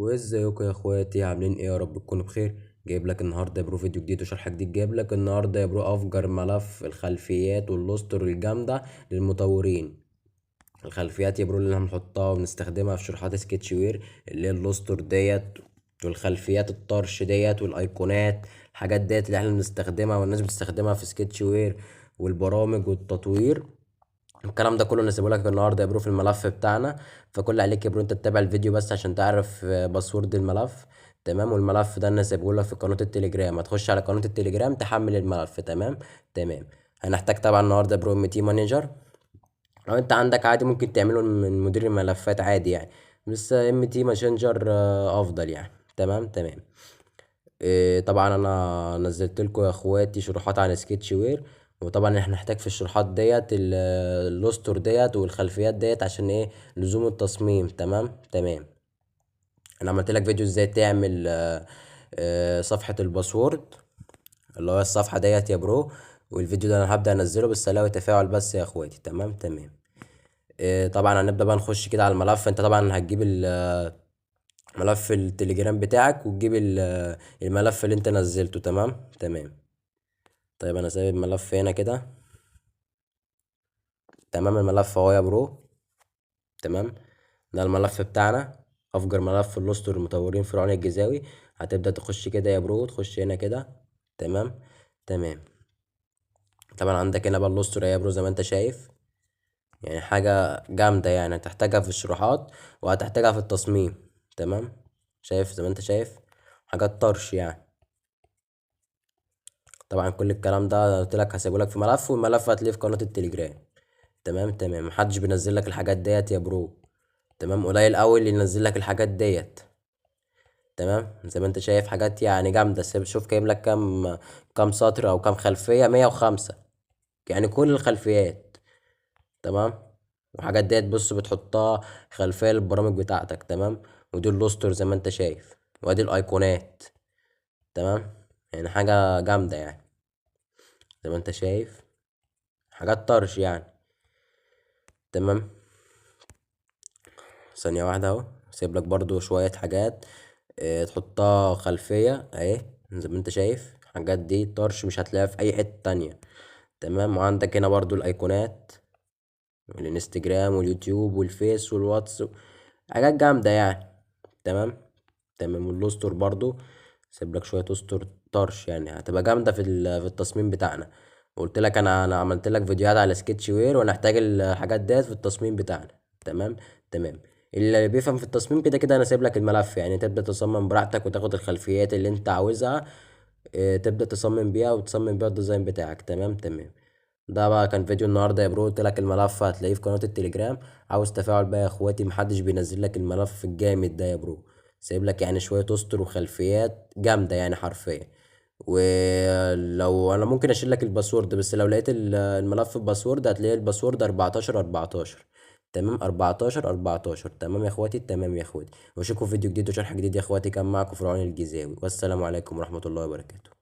وازيكم يا اخواتي، عاملين ايه؟ يا رب تكونوا بخير. جايب لك النهارده يا برو فيديو جديد وشرح جديد. جايب لك النهارده يا برو افجر ملف الخلفيات واللوستر الجامده للمطورين. الخلفيات يا برو اللي هنحطها وبنستخدمها في شروحات سكتش وير، اللي هي اللوستر ديت، والخلفيات الطرش ديت، والايقونات، الحاجات ديت اللي احنا بنستخدمها والناس بتستخدمها في سكتش وير والبرامج والتطوير. الكلام ده كله نسيبه لك النهارده يا برو في الملف بتاعنا. فكل اللي عليك يا برو انت تتابع الفيديو بس عشان تعرف باسورد الملف. تمام. والملف ده انا سايبه لك في قناه التليجرام، هتخش على قناه التليجرام تحمل الملف. تمام. تمام. هنحتاج طبعا النهارده برو ام تي مانجر. لو انت عندك عادي ممكن تعمله من مدير الملفات عادي يعني، بس ام تي ماسنجر افضل يعني. تمام. تمام. طبعا انا نزلت لكم يا اخواتي شروحات عن سكتش وير، وطبعا احنا نحتاج في الشروحات ديت اللوستر ديت والخلفيات ديت عشان ايه؟ لزوم التصميم. تمام. تمام. انا عملت لك فيديو ازاي تعمل صفحة الباسورد، اللي هو الصفحة ديت يا برو. والفيديو ده انا هبدأ انزله بس الاقي تفاعل بس يا اخواتي. تمام. تمام. طبعا هنبدأ بقى نخش كده على الملف. انت طبعا هتجيب ملف التليجرام بتاعك وتجيب الملف اللي انت نزلته. تمام. تمام. طيب انا سايب الملف هنا كده. تمام. الملف اهو يا برو. تمام. ده الملف بتاعنا، افجر ملف في الاسطر المطورين فرعون الجزاوي. هتبدأ تخش كده يا برو، تخش هنا كده. تمام. تمام. طبعا عندك هنا بقى الاسطر يا برو زي ما انت شايف، يعني حاجة جامدة يعني، هتحتاجها في الشروحات وهتحتاجها في التصميم. تمام. شايف زي ما انت شايف، حاجات طرش يعني. طبعا كل الكلام ده قلت لك هسيبه لك في ملف، والملف هتلاقيه في قناة التليجرام. تمام. تمام. محدش بينزل لك الحاجات ديت يا برو. تمام. قليل قوي اللي ينزل لك الحاجات ديت. تمام. زي ما انت شايف حاجات يعني جامده. شوف جايب لك كام سطر او كام خلفيه، 105 يعني كل الخلفيات. تمام. وحاجات ديت بص بتحطها خلفيه للبرامج بتاعتك. تمام. ودي اللوستر زي ما انت شايف، وادي الايقونات. تمام. يعني حاجه جامده يعني، زي ما انت شايف حاجات طرش يعني. تمام. ثانيه واحده اهو، سيب لك برضو شويه حاجات تحطها خلفية اهي. زي ما انت شايف الحاجات دي طرش مش هتلاقيها في اي حتة تانية. تمام. وعندك هنا برضو الايقونات، الانستجرام واليوتيوب والفيس والواتس، حاجات جامدة يعني. تمام. تمام. والاسطر برضو سيب لك شوية اسطر طرش يعني، هتبقى جامدة في التصميم بتاعنا. قلت لك انا عملت لك فيديوهات على سكتش وير ونحتاج الحاجات ديت في التصميم بتاعنا. تمام. تمام. اللي بيفهم في التصميم كده كده انا سايب لك الملف، يعني تبدأ تصمم براحتك وتاخد الخلفيات اللي انت عاوزها. تبدأ تصمم بيها وتصمم بيها الديزاين بتاعك. تمام. تمام. ده بقى كان فيديو النهارده يا برو. قلت لك الملف هتلاقيه في قناة التليجرام. عاوز تفاعل بقى يا اخواتي، محدش بينزل لك الملف الجامد ده يا برو. سايب لك يعني شوية اسطر وخلفيات جامدة يعني حرفيا. ولو انا ممكن اشيل لك الباسورد، بس لو لقيت الملف الباسورد هتلاقي الباسورد 14 14. تمام. 14 14. تمام يا اخواتي. تمام يا اخواتي. واشوفكم في فيديو جديد وشرح جديد يا اخواتي. كان معكم فرعون الجزاوي، والسلام عليكم ورحمة الله وبركاته.